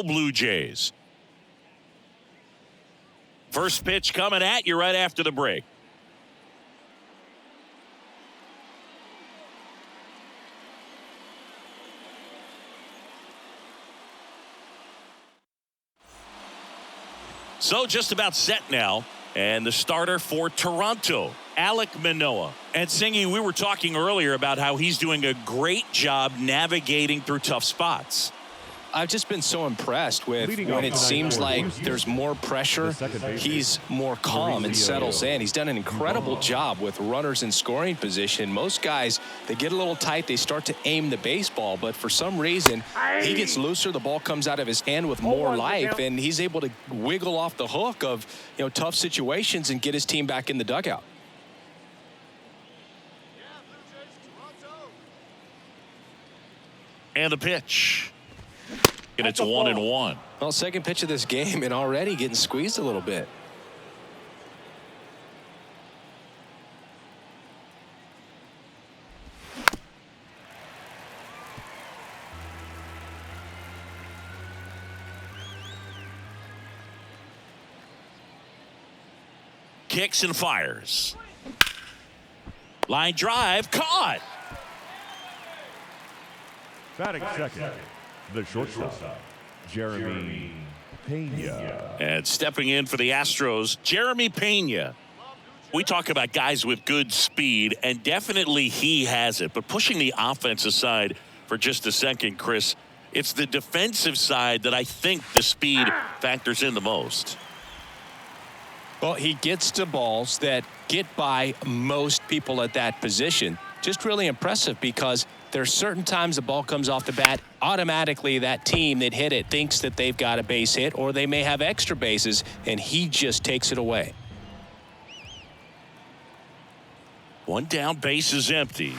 Blue Jays. First pitch coming at you right after the break. So just about set now. And the starter for Toronto, Alek Manoah. And Singy, we were talking earlier about how he's doing a great job navigating through tough spots. I've just been so impressed with when it seems like there's more pressure, he's more calm and settles in. He's done an incredible job with runners in scoring position. Most guys, they get a little tight, they start to aim the baseball, but for some reason, he gets looser, the ball comes out of his hand with more life, and he's able to wiggle off the hook of, tough situations and get his team back in the dugout. And the pitch. And it's 1-1. Well, second pitch of this game and already getting squeezed a little bit. Kicks and fires. Line drive, caught. Batting second, the shortstop, Jeremy Pena. And stepping in for the Astros, Jeremy Pena. We talk about guys with good speed, and definitely he has it. But pushing the offense aside for just a second, Chris, it's the defensive side that I think the speed factors in the most. Well, he gets to balls that get by most people at that position. Just really impressive because there's certain times the ball comes off the bat, automatically that team that hit it thinks that they've got a base hit, or they may have extra bases, and he just takes it away. One down, base is empty.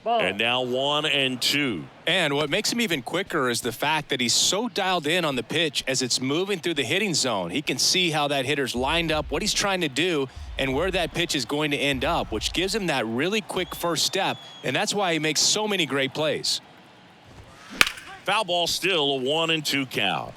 And now 1-2. And what makes him even quicker is the fact that he's so dialed in on the pitch as it's moving through the hitting zone. He can see how that hitter's lined up, what he's trying to do, and where that pitch is going to end up, which gives him that really quick first step, and that's why he makes so many great plays. Foul ball, still a 1-2 count.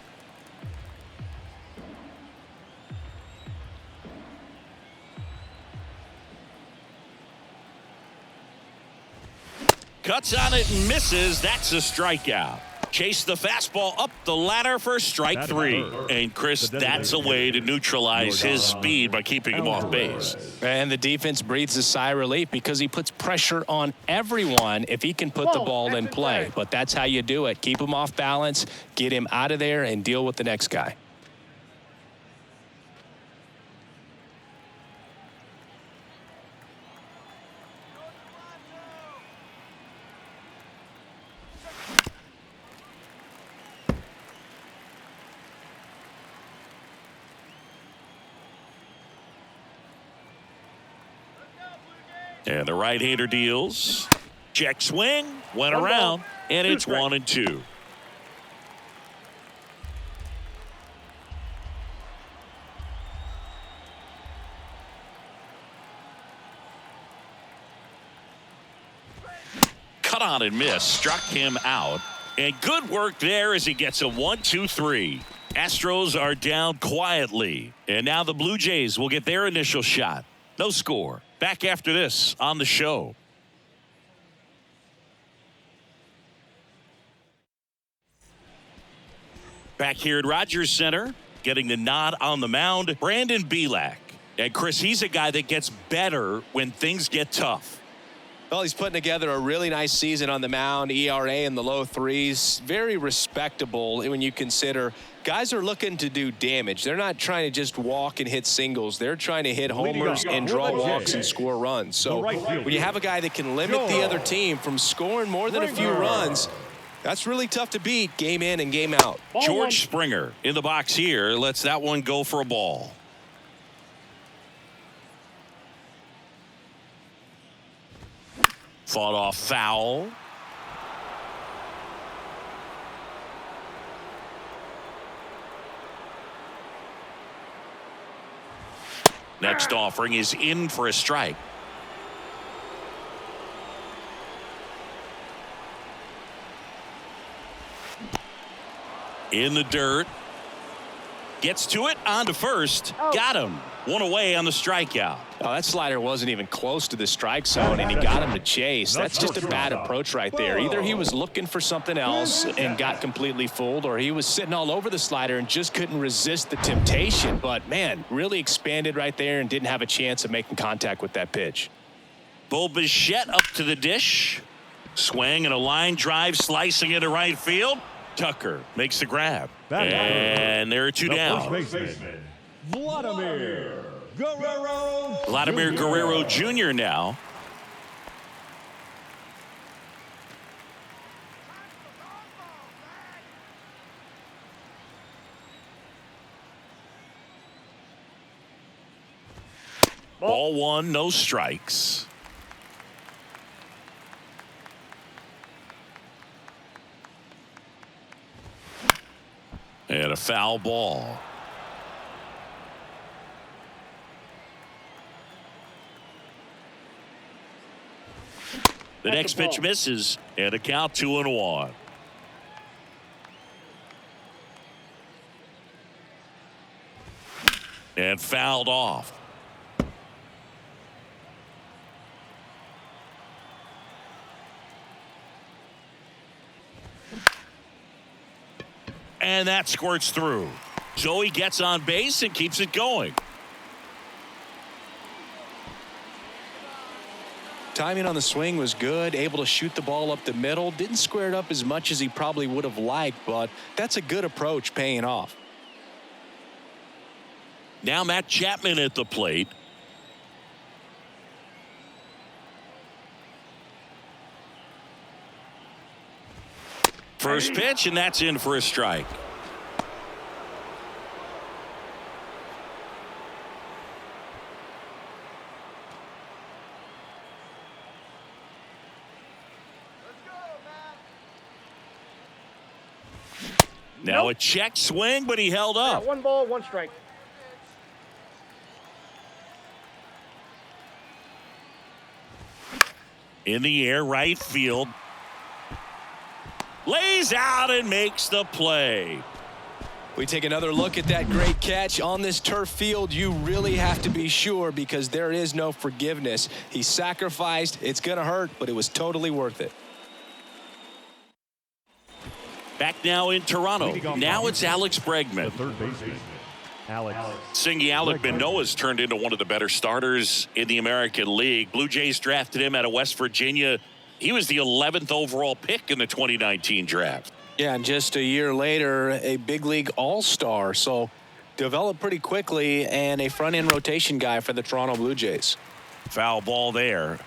Cuts on it and misses. That's a strikeout. Chase the fastball up the ladder for strike three. And Chris, that's a way to neutralize his speed by keeping him off base. And the defense breathes a sigh of relief because he puts pressure on everyone if he can put the ball in play. But that's how you do it. Keep him off balance, get him out of there, and deal with the next guy. And the right-hander deals. Check swing. Went around. And it's 1-2. Cut on and miss. Struck him out. And good work there as he gets a 1-2-3. Astros are down quietly. And now the Blue Jays will get their initial shot. No score. Back after this on the show. Back here at Rogers Center, getting the nod on the mound, Brandon Bielak. And Chris, he's a guy that gets better when things get tough. Well, he's putting together a really nice season on the mound, ERA in the low threes. Very respectable when you consider guys are looking to do damage. They're not trying to just walk and hit singles. They're trying to hit homers and draw walks and score runs. So when you have a guy that can limit the other team from scoring more than a few runs, that's really tough to beat game in and game out. George Springer in the box here lets that one go for a ball. Fought off foul. Next offering is in for a strike. In the dirt. Gets to it, on to first. Got him. One away on the strikeout. Oh, that slider wasn't even close to the strike zone, and he got him to chase. That's just a bad approach right there. Either he was looking for something else and got completely fooled, or he was sitting all over the slider and just couldn't resist the temptation. But, man, really expanded right there and didn't have a chance of making contact with that pitch. Bo Bichette up to the dish. Swing and a line drive slicing into right field. Tucker makes the grab. And there are two down. Vladimir Guerrero. Vladimir Guerrero Jr. now. Ball one, no strikes. And a foul ball. The next pitch misses, and a count 2-1. And fouled off. And that squirts through. Joey gets on base and keeps it going. Timing on the swing was good, able to shoot the ball up the middle. Didn't square it up as much as he probably would have liked, but that's a good approach paying off. Now Matt Chapman at the plate. First pitch, and that's in for a strike. Now a check swing, but he held up. 1 ball, 1 strike. In the air, right field. Lays out and makes the play. We take another look at that great catch on this turf field. You really have to be sure because there is no forgiveness. He sacrificed. It's going to hurt, but it was totally worth it. Back now in Toronto. Now it's Alex Bregman. Third baseman, Alex. Singy Alec Manoah's turned into one of the better starters in the American League. Blue Jays drafted him out of West Virginia. He was the 11th overall pick in the 2019 draft. Yeah, and just a year later, a big league all-star. So developed pretty quickly and a front-end rotation guy for the Toronto Blue Jays. Foul ball there.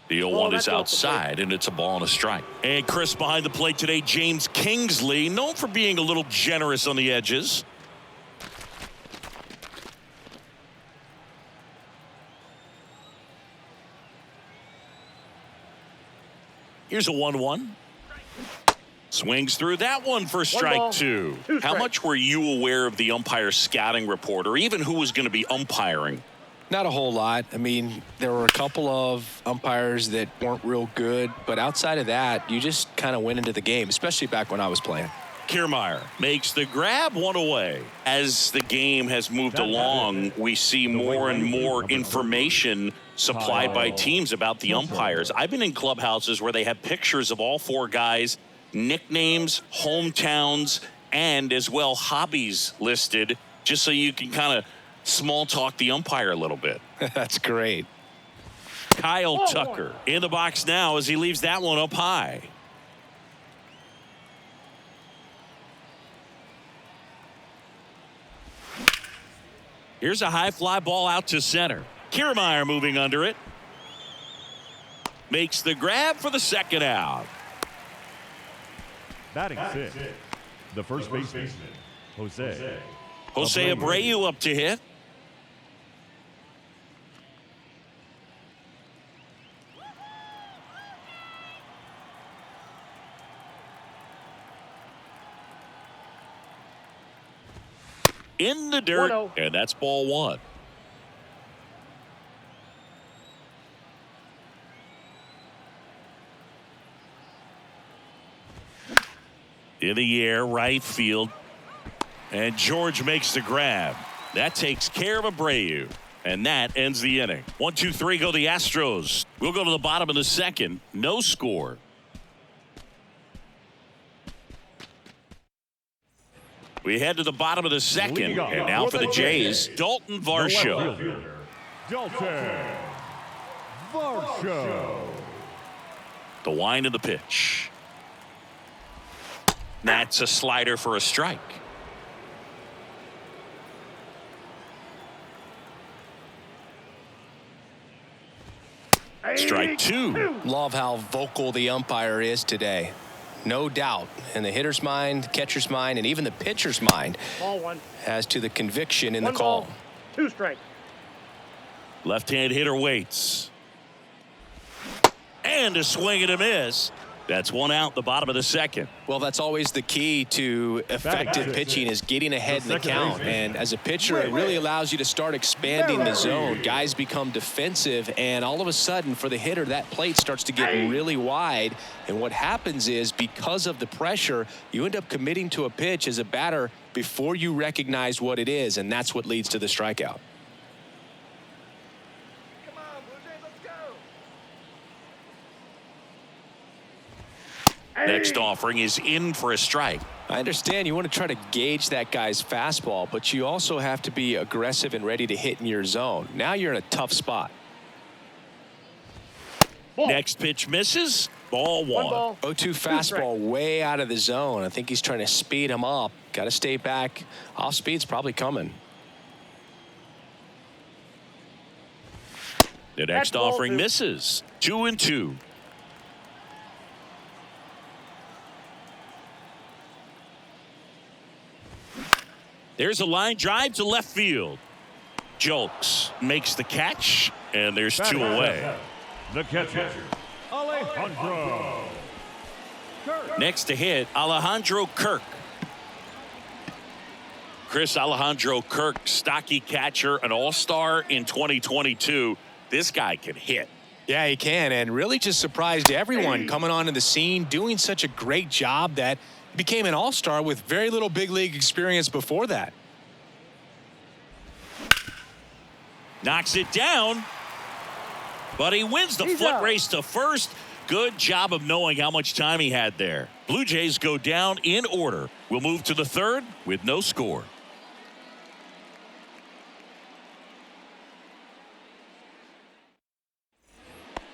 The 0-1 is outside, and it's a ball and a strike. And Chris behind the plate today, James Kingsley, known for being a little generous on the edges. Here's a 1-1. Swings through that one for strike 2. How much were you aware of the umpire scouting report, or even who was going to be umpiring? Not a whole lot. I mean, there were a couple of umpires that weren't real good, but outside of that, you just kind of went into the game, especially back when I was playing. Kiermaier makes the grab, one away. As the game has moved along, we see more and more information supplied by teams about the umpires. I've been in clubhouses where they have pictures of all 4 guys, nicknames, hometowns, and as well hobbies listed, just so you can kind of small talk the umpire a little bit. That's great. Kyle Tucker in the box now as he leaves that one up high. Here's a high fly ball out to center. Kiermaier moving under it. Makes the grab for the second out. Batting 6th, the first baseman, Jose Abreu up to hit. In the dirt, 1-0. and that's ball 1. In the air, right field. And George makes the grab. That takes care of Abreu. And that ends the inning. 1, 2, 3 go the Astros. We'll go to the bottom of the second. No score. We head to the bottom of the second. And now for the Jays, Dalton Varsho. Dalton Varsho. The wind of the pitch. That's a slider for a strike. Strike 2. Love how vocal the umpire is today. No doubt in the hitter's mind, catcher's mind, and even the pitcher's mind as to the conviction in the call. 2 strikes. Left-hand hitter waits. And a swing and a miss. That's 1 out, the bottom of the second. Well, that's always the key to effective pitching is getting ahead in the count. And as a pitcher, it really allows you to start expanding the zone. Guys become defensive, and all of a sudden, for the hitter, that plate starts to get really wide. And what happens is, because of the pressure, you end up committing to a pitch as a batter before you recognize what it is, and that's what leads to the strikeout. Next offering is in for a strike. I understand you want to try to gauge that guy's fastball, but you also have to be aggressive and ready to hit in your zone. Now you're in a tough spot. Next pitch misses. Ball 1. 0-2 fastball way out of the zone. I think he's trying to speed him up. Got to stay back. Off speed's probably coming. The next offering misses. 2-2. There's a line drive to left field. Jolks makes the catch, and there's 2 away. The catcher, Alejandro. Next to hit, Alejandro Kirk. Chris, Alejandro Kirk, stocky catcher, an all-star in 2022. This guy can hit. Yeah, he can, and really just surprised everyone coming onto the scene, doing such a great job that he became an all-star with very little big league experience before that. Knocks it down, but he wins the foot race to first. Good job of knowing how much time he had there. Blue Jays go down in order. We'll move to the third with no score.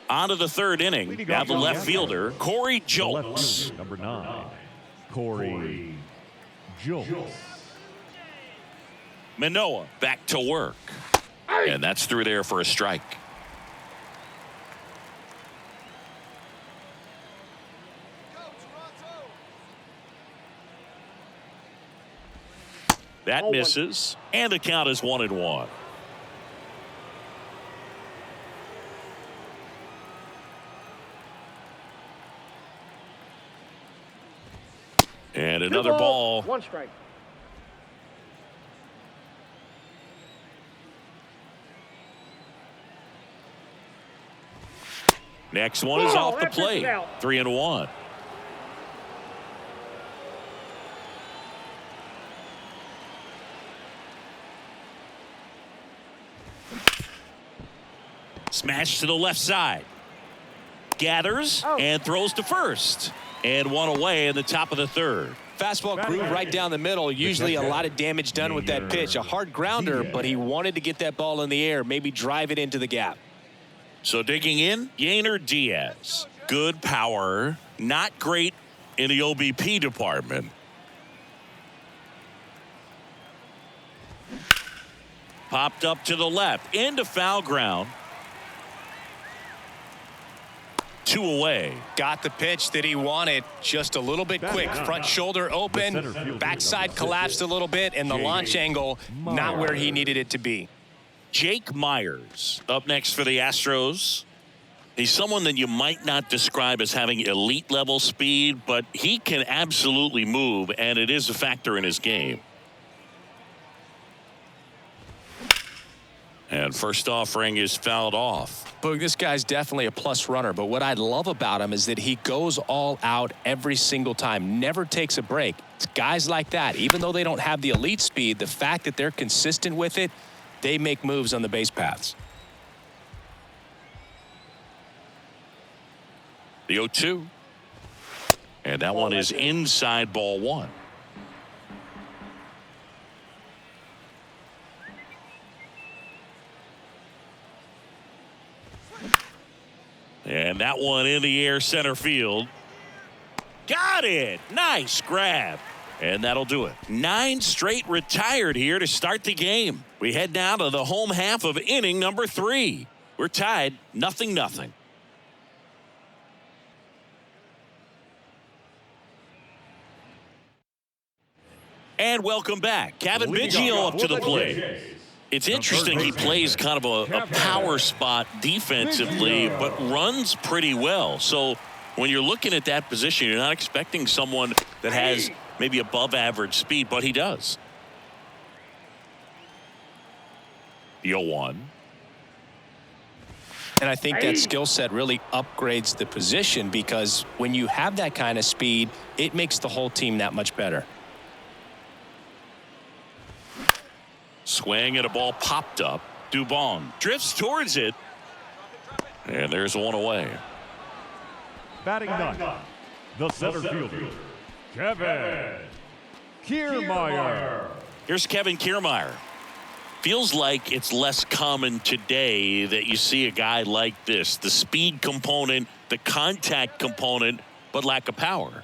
On to the third inning. Now the left fielder, Corey Jolks. Number 9, Corey Jolks. Manoah back to work. And that's through there for a strike. That misses, and the count is 1-1. And another ball. 1 strike. Next one is off the plate. 3-1. Smash to the left side. Gathers and throws to first. And 1 away in the top of the third. Fastball groove right down the middle. Usually a lot of damage done with that pitch. A hard grounder, but he wanted to get that ball in the air, maybe drive it into the gap. So digging in, Yainer Diaz. Good power, not great in the OBP department. Popped up to the left, into foul ground. 2 away. Got the pitch that he wanted, just a little bit quick. Front shoulder open, backside collapsed a little bit, and the launch angle not where he needed it to be. Jake Myers up next for the Astros. He's someone that you might not describe as having elite level speed, but he can absolutely move, and it is a factor in his game. And first offering is fouled off. Boog, this guy's definitely a plus runner, but what I love about him is that he goes all out every single time, never takes a break. It's guys like that, even though they don't have the elite speed, the fact that they're consistent with it, they make moves on the base paths. The 0-2. And that one is inside ball one. And that one in the air center field. Got it. Nice grab. And that'll do it. 9 straight retired here to start the game. We head now to the home half of inning number 3. We're tied 0-0. And welcome back. Kevin Biggio up to the plate. It's interesting he plays kind of a power spot defensively, but runs pretty well. So when you're looking at that position, you're not expecting someone that has maybe above average speed, but he does. The 0-1. And I think that skill set really upgrades the position because when you have that kind of speed, it makes the whole team that much better. Swing and a ball popped up. Dubon drifts towards it. And there's one away. Batting ninth, the center fielder, Kevin Kiermaier. Here's Kevin Kiermaier. Feels like it's less common today that you see a guy like this. The speed component, the contact component, but lack of power.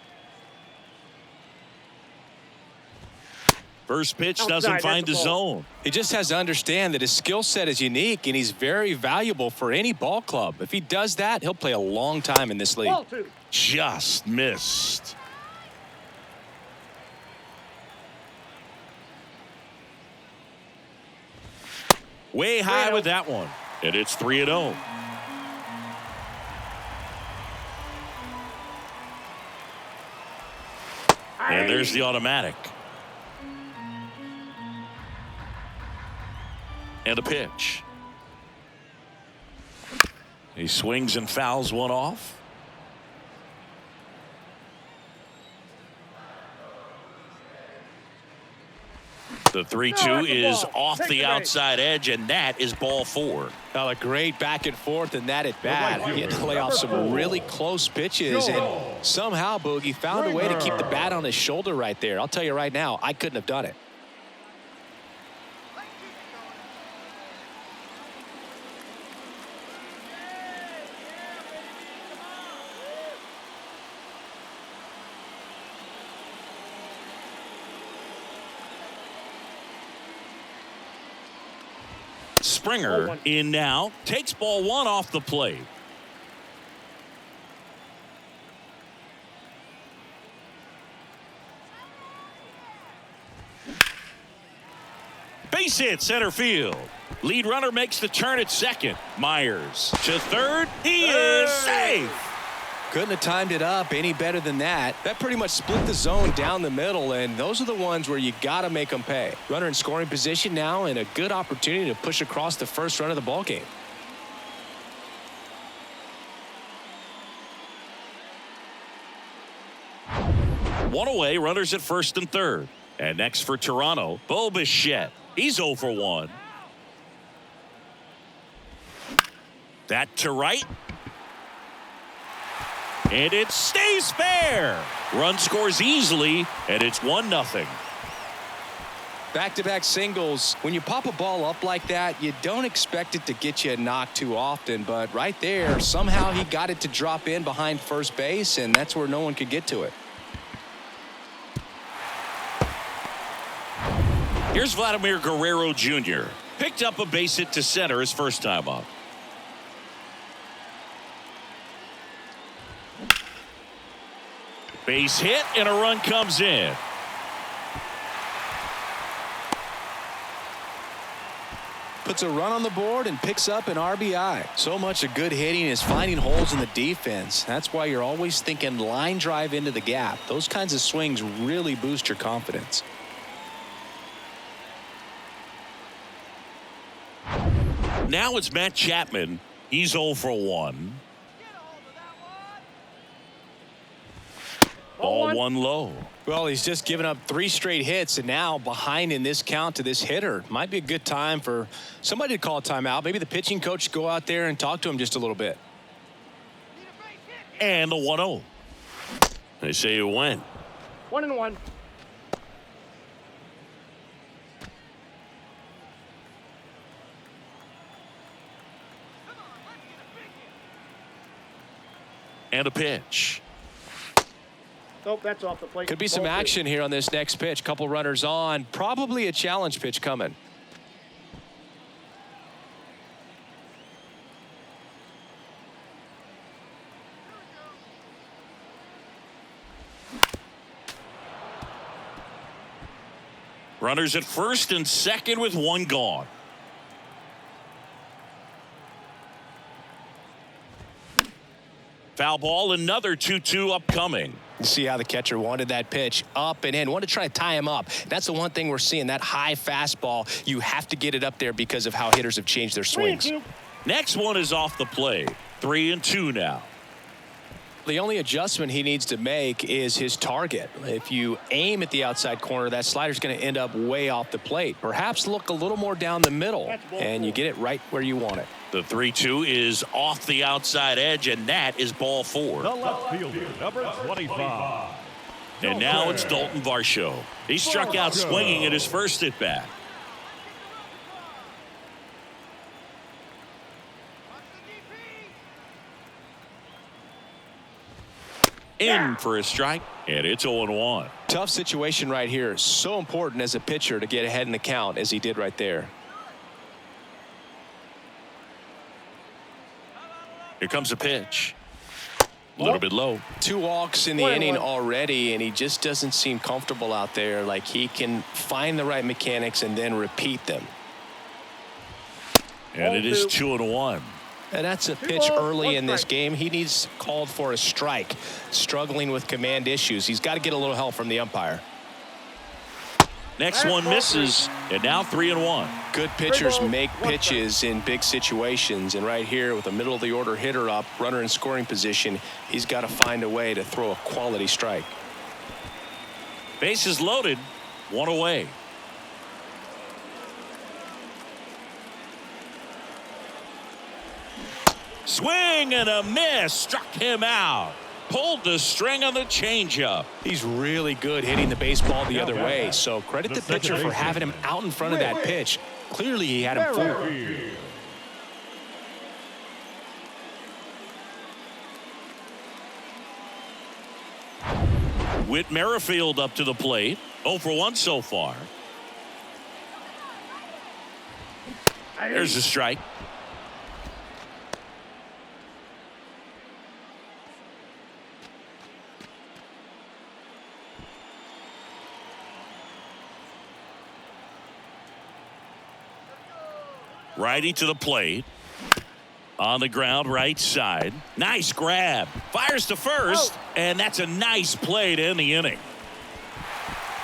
First pitch doesn't find the zone. He just has to understand that his skill set is unique and he's very valuable for any ball club. If he does that, he'll play a long time in this league. Just missed. Way high with that one. And it's 3-0. And there's the automatic. And a pitch. He swings and fouls one off. The 3-2 is off the outside edge, and that is ball 4. Now a great back and forth in that at bat. He had to lay off some really close pitches, and somehow Boogie found a way to keep the bat on his shoulder right there. I'll tell you right now, I couldn't have done it. Springer in now, takes ball 1 off the plate. Base hit center field. Lead runner makes the turn at second. Myers to third. He is safe. Couldn't have timed it up any better than that. That pretty much split the zone down the middle, and those are the ones where you got to make them pay. Runner in scoring position now, and a good opportunity to push across the first run of the ball game. One away, runners at first and third. And next for Toronto, Bo Bichette. He's 0 for 1. That to right. And it stays fair. Run scores easily, and it's 1-0. Back-to-back singles. When you pop a ball up like that, you don't expect it to get you a knock too often. But right there, somehow he got it to drop in behind first base, and that's where no one could get to it. Here's Vladimir Guerrero Jr. Picked up a base hit to center his first time up. Base hit, and a run comes in. Puts a run on the board and picks up an RBI. So much of good hitting is finding holes in the defense. That's why you're always thinking line drive into the gap. Those kinds of swings really boost your confidence. now it's Matt Chapman. He's 0 for 1. Ball one low. Well, he's just given up 3 straight hits, and now behind in this count to this hitter. Might be a good time for somebody to call a timeout. Maybe the pitching coach go out there and talk to him just a little bit. And the 1-0. They say it went. 1-1. And a pitch. Nope, that's off the plate. Could be some action here on this next pitch. Couple runners on. Probably a challenge pitch coming. Runners at first and second with 1 gone. Foul ball, another 2-2 upcoming. You see how the catcher wanted that pitch up and in. Wanted to try to tie him up. That's the one thing we're seeing, that high fastball. You have to get it up there because of how hitters have changed their swings. Next one is off the plate. 3-2 now. The only adjustment he needs to make is his target. If you aim at the outside corner, that slider's going to end up way off the plate. Perhaps look a little more down the middle, and you get it right where you want it. The 3-2 is off the outside edge, and that is ball 4. The left fielder, number 25. And now it's Dalton Varsho. He struck out swinging at his first at bat. In for a strike, and it's 0-1. Tough situation right here. So important as a pitcher to get ahead in the count as he did right there. Here comes a pitch. A little bit low. 2 walks in the inning already, and he just doesn't seem comfortable out there. Like he can find the right mechanics and then repeat them. And it is 2-1. And that's a pitch early in this game. He needs called for a strike. Struggling with command issues. He's got to get a little help from the umpire. Next one misses, and now 3-1. Good pitchers make pitches in big situations, and right here with a middle of the order hitter up, runner in scoring position, he's got to find a way to throw a quality strike. Bases loaded, 1 away. Swing and a miss, struck him out. Pulled the string on the changeup. He's really good hitting the baseball the other way, so credit the pitcher for having him out in front of that pitch. Clearly he had him fooled. Whit Merrifield up to the plate. 0 for 1 so far. There's a strike. Righty to the plate. On the ground, right side. Nice grab. Fires to first, and that's a nice play to end the inning.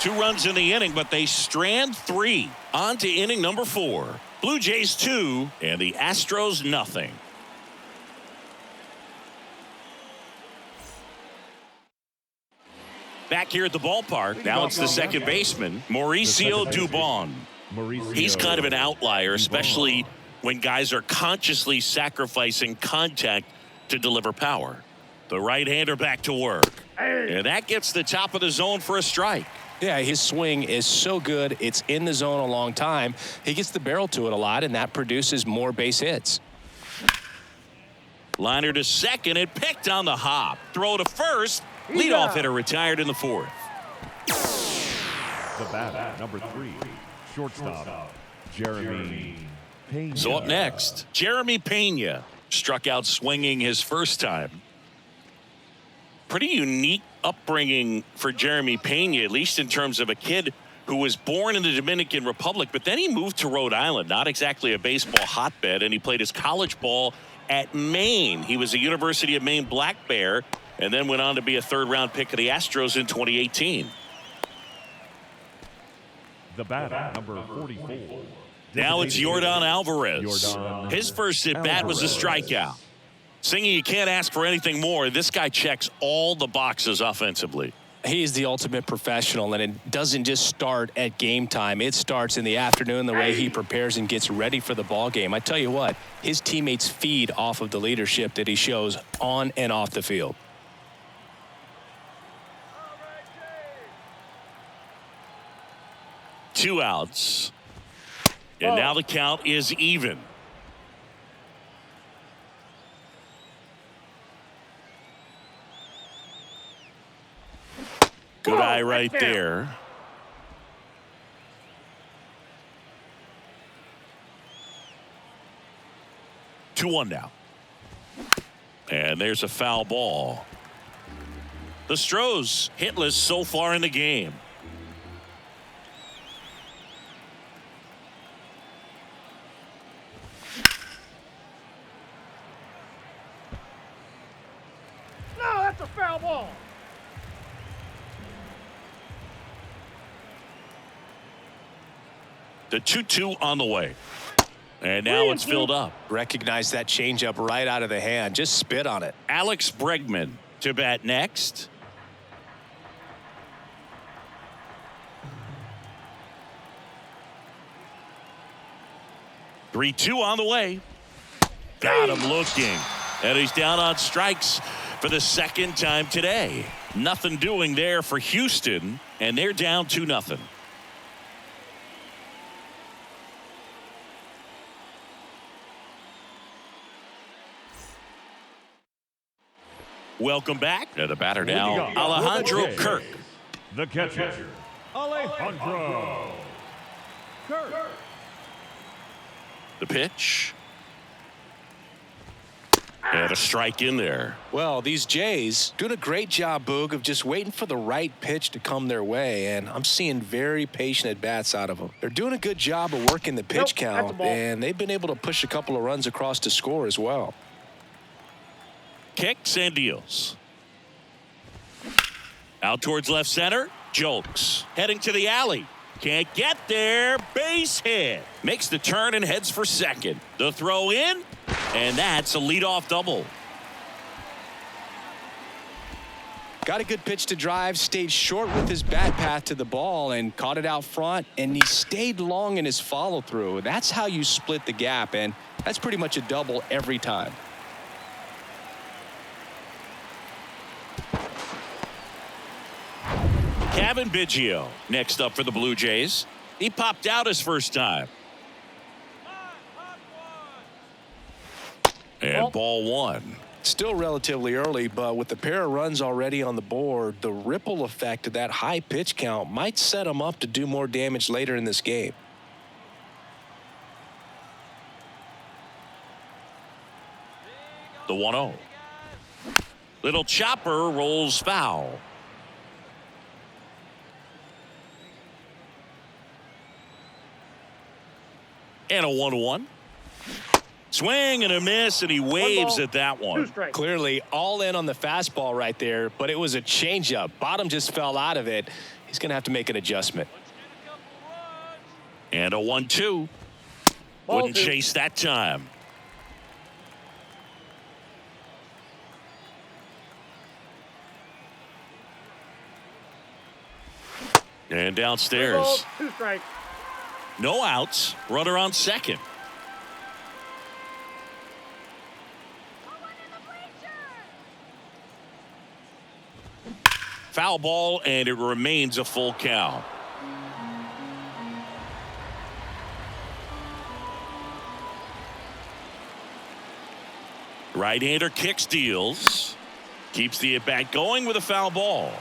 2 runs in the inning, but they strand 3. On to inning number 4. Blue Jays 2, and the Astros nothing. Back here at the ballpark, now it's the second baseman, Mauricio Dubon. He's kind of an outlier, especially when guys are consciously sacrificing contact to deliver power. The right-hander back to work. And that gets the top of the zone for a strike. Yeah, his swing is so good. It's in the zone a long time. He gets the barrel to it a lot, and that produces more base hits. Liner to second and picked on the hop. Throw to first. Leadoff hitter retired in the 4th. The batter, number 3, shortstop, Jeremy Pena. So up next, Jeremy Pena struck out swinging his first time. Pretty unique upbringing for Jeremy Pena, at least in terms of a kid who was born in the Dominican Republic, but then he moved to Rhode Island, not exactly a baseball hotbed, and he played his college ball at Maine. He was a University of Maine Black Bear, and then went on to be a 3rd-round pick of the Astros in 2018. The batter, number 44, Now it's Yordan Alvarez. Yordan His first at bat was a strikeout. Singing, you can't ask for anything more. This guy checks all the boxes offensively. He's the ultimate professional, and it doesn't just start at game time. It starts in the afternoon, the way he prepares and gets ready for the ball game. I tell you what, his teammates feed off of the leadership that he shows on and off the field. Two outs. And now the count is even. Good eye right there. Two one now. And there's a foul ball. The Stros hitless so far in the game. No, that's a foul ball. The 2-2 on the way. And now it's filled up. Recognize that changeup right out of the hand. Just spit on it. Alex Bregman to bat next. Three, 2 on the way. Got him looking. And he's down on strikes for the second time today. Nothing doing there for Houston. And they're down 2-0. Welcome back. The batter now, Alejandro Kirk. The catcher, Alejandro Kirk. The pitch. And a strike in there. Well, these Jays doing a great job, Boog, of just waiting for the right pitch to come their way, and I'm seeing very patient at-bats out of them. They're doing a good job of working the pitch count, and they've been able to push a couple of runs across to score as well. Kicks and deals. Out towards left center. Jolks. Heading to the alley. Can't get there. Base hit. Makes the turn and heads for second. The throw in. And that's a leadoff double. Got a good pitch to drive. Stayed short with his bat path to the ball and caught it out front. And he stayed long in his follow through. That's how you split the gap. And that's pretty much a double every time. Kevin Biggio next up for the Blue Jays. He popped out his first time. And ball one. Still relatively early, but with the pair of runs already on the board, the ripple effect of that high pitch count might set him up to do more damage later in this game. The 1-0. Little chopper rolls foul. And a 1-1. Swing and a miss, and he waves at that one. Clearly all in on the fastball right there, but it was a changeup. Bottom just fell out of it. He's going to have to make an adjustment. And a 1-2. Wouldn't chase that time. And downstairs. Two strikes. No outs. Runner on second. Foul ball, and it remains a full count. Right-hander kicks, deals. Keeps the at-bat going with a foul ball.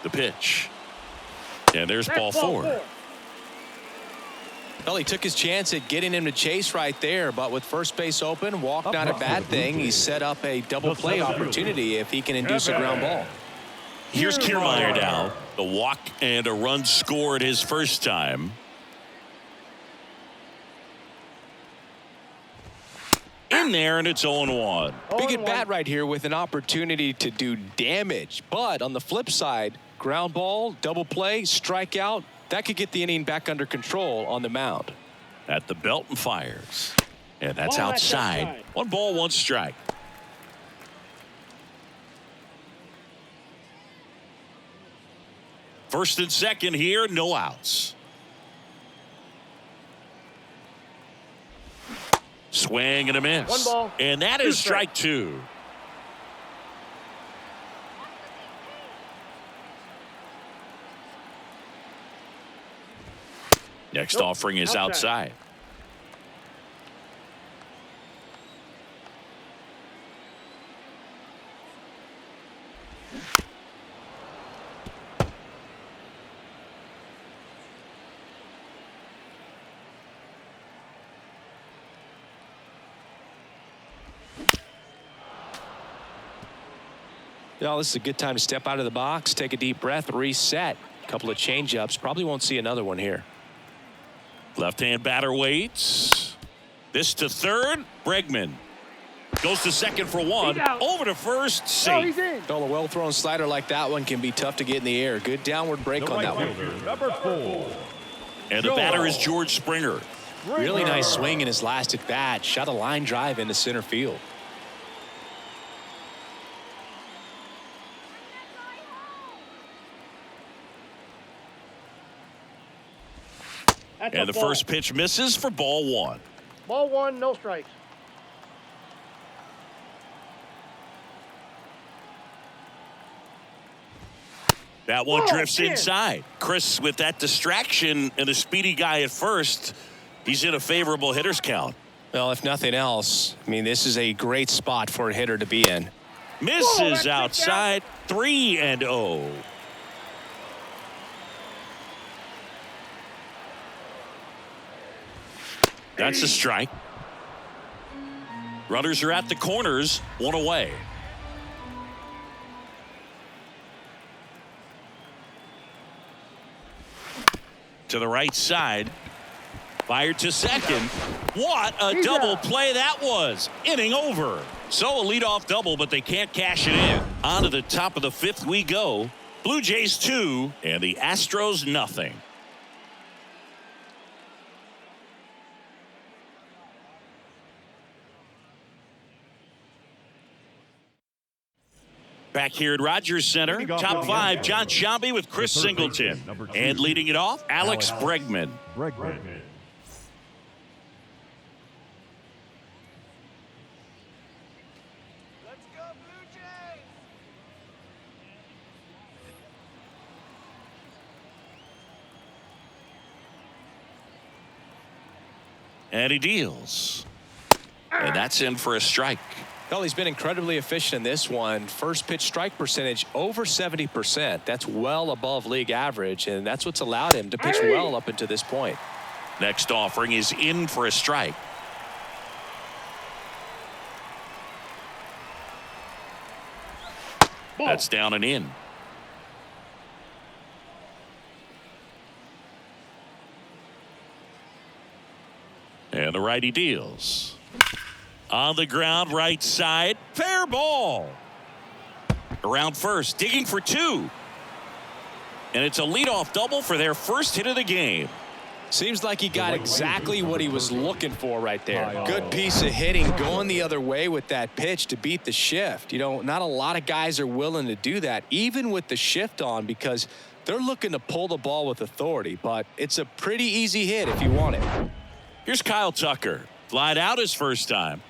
The pitch. And there's ball four. Well, he took his chance at getting him to chase right there, but with first base open, walk not a bad thing. He set up a double play opportunity if he can induce a ground ball. Here's Kiermaier now. The walk and a run scored his first time. In there, and it's 0-1. Big at bat right here with an opportunity to do damage. But on the flip side, ground ball, double play, strikeout. That could get the inning back under control on the mound. At the belt and fires. And that's outside. 1 ball, 1 strike. First and second here, no outs. Swing and a miss. 1 ball. And that is strike 2. Next offering is outside. Well, this is a good time to step out of the box, take a deep breath, reset. A couple of changeups. Probably won't see another one here. Left-hand batter waits. This to third. Bregman goes to second for 1. Over to first. Safe. He's in. Well, a well-thrown slider like that one can be tough to get in the air. Good downward break on that one. Number 4. And the batter is George Springer. Really nice swing in his last at bat. Shot a line drive into center field. And the first pitch misses for ball 1. Ball 1, no strikes. That one drifts inside. Chris, with that distraction and a speedy guy at first, he's in a favorable hitter's count. Well, if nothing else, I mean, this is a great spot for a hitter to be in. Misses outside. 3-0. That's a strike. Runners are at the corners, 1 away. To the right side. Fired to second. What a double play that was. Inning over. So a leadoff double, but they can't cash it in. On to the top of the 5th we go. Blue Jays 2 and the Astros nothing. Back here at Rogers Center, top 5, John Sciambi with Chris Singleton. And leading it off, Alex Bregman. Let's go, Blue Jays! And he deals. And that's in for a strike. Well, he's been incredibly efficient in this one. First pitch strike percentage over 70%. That's well above league average, and that's what's allowed him to pitch well up until this point. Next offering is in for a strike. That's down and in. And the righty deals. On the ground, right side, fair ball. Around first, digging for 2. And it's a leadoff double for their first hit of the game. Seems like he got exactly what he was looking for right there. Good piece of hitting, going the other way with that pitch to beat the shift. You know, not a lot of guys are willing to do that, even with the shift on, because they're looking to pull the ball with authority. But it's a pretty easy hit if you want it. Here's Kyle Tucker. Flied out his first time.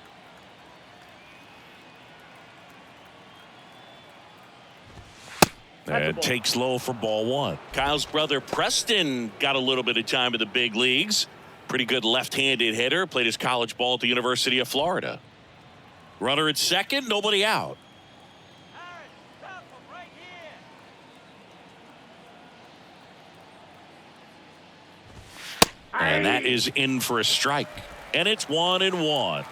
And takes low for ball 1. Kyle's brother Preston got a little bit of time in the big leagues. Pretty good left-handed hitter. Played his college ball at the University of Florida. Runner at second, nobody out. And that is in for a strike. And it's 1-1.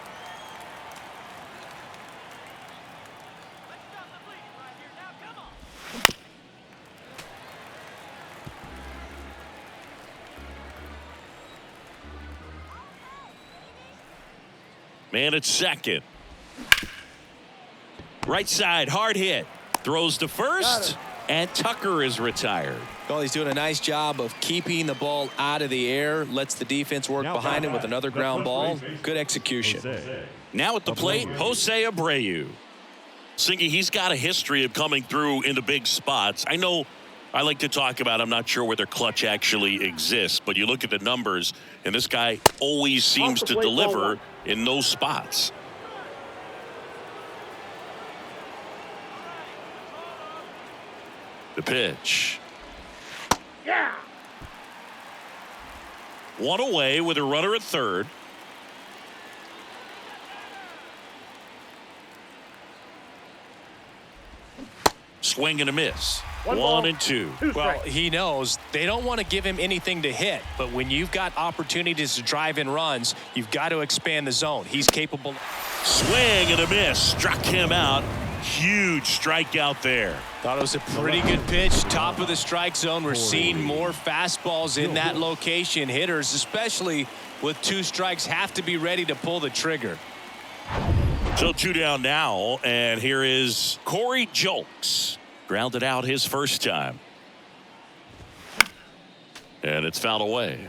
Man at second. Right side, hard hit. Throws to first. and Tucker is retired. Well, he's doing a nice job of keeping the ball out of the air, lets the defense work behind him with another ground ball. Good execution. Now at the plate, Jose Abreu. Singy, he's got a history of coming through in the big spots. I know I like to talk about, I'm not sure whether clutch actually exists, but you look at the numbers, and this guy always seems to deliver in those spots. The pitch. Yeah. One away with a runner at third. Swing and a miss. One and two. Well, he knows they don't want to give him anything to hit, but when you've got opportunities to drive in runs, you've got to expand the zone. He's capable. Swing and a miss. Struck him out. Huge strikeout there. Thought it was a pretty good pitch. Top of the strike zone. We're seeing more fastballs in that location. Hitters, especially with 2 strikes, have to be ready to pull the trigger. So 2 down now, and here is Corey Julks. Grounded out his first time. And it's fouled away.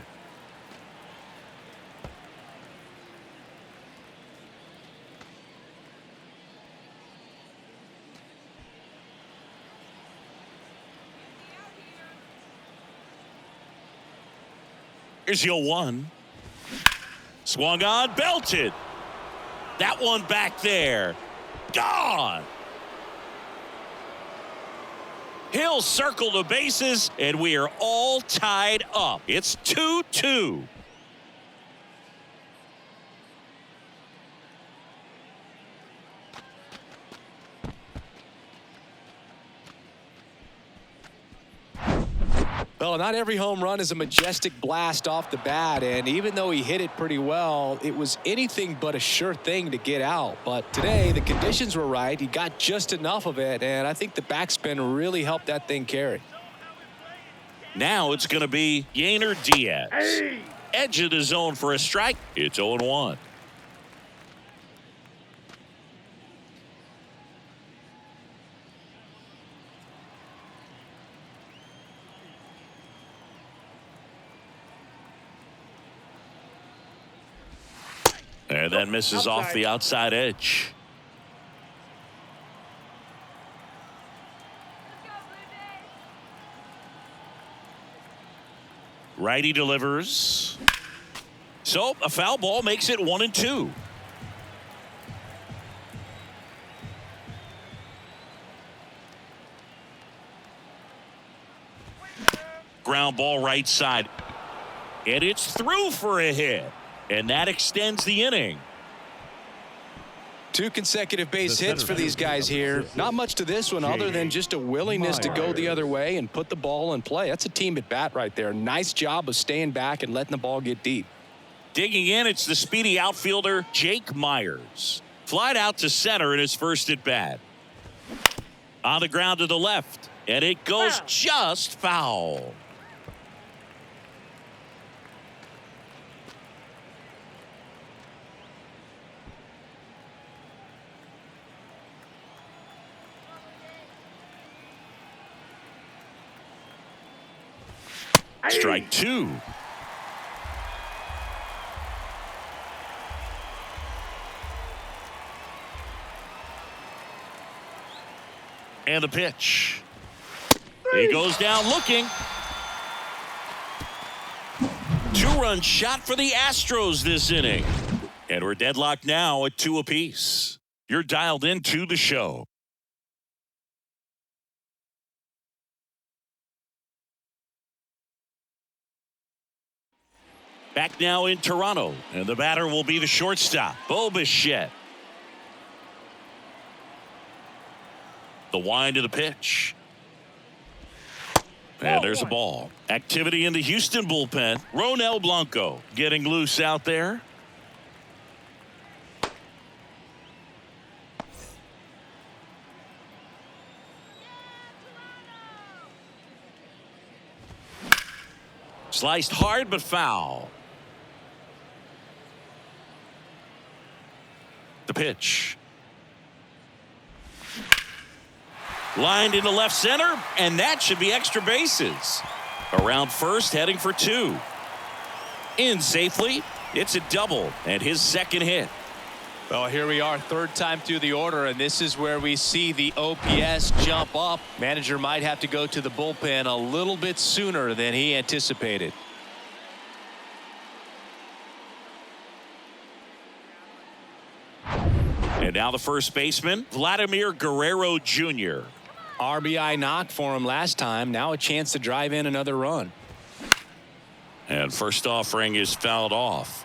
Here's your 1. Swung on, belted. That one back there. Gone. He'll circle the bases, and we are all tied up. It's 2-2. Well, not every home run is a majestic blast off the bat, and even though he hit it pretty well, it was anything but a sure thing to get out. But today, the conditions were right. He got just enough of it, and I think the backspin really helped that thing carry. Now it's going to be Yainer Diaz. Hey. Edge of the zone for a strike. It's 0-1. And that misses off the outside edge. Righty delivers. So a foul ball makes it 1-2. Ground ball right side. And it's through for a hit. And that extends the inning. 2 consecutive base hits for these guys here. Not much to this one other than just a willingness to go the other way and put the ball in play. That's a team at bat right there. Nice job of staying back and letting the ball get deep. Digging in, it's the speedy outfielder, Jake Myers. Flied out to center in his first at bat. On the ground to the left. And it goes just foul. Strike 2. And the pitch. He goes down looking. 2-run shot for the Astros this inning. And we're deadlocked now at 2 apiece. You're dialed into the show. Back now in Toronto, and the batter will be the shortstop, Bo Bichette. The wind of the pitch. And there's a ball. Activity in the Houston bullpen. Ronel Blanco getting loose out there. Sliced hard but foul. The pitch. Lined into left center, and that should be extra bases. Around first, heading for 2. In safely, it's a double and his second hit. Well, here we are, third time through the order, and this is where we see the OPS jump up. Manager might have to go to the bullpen a little bit sooner than he anticipated. And now the first baseman, Vladimir Guerrero Jr. RBI knock for him last time. Now a chance to drive in another run. And first offering is fouled off.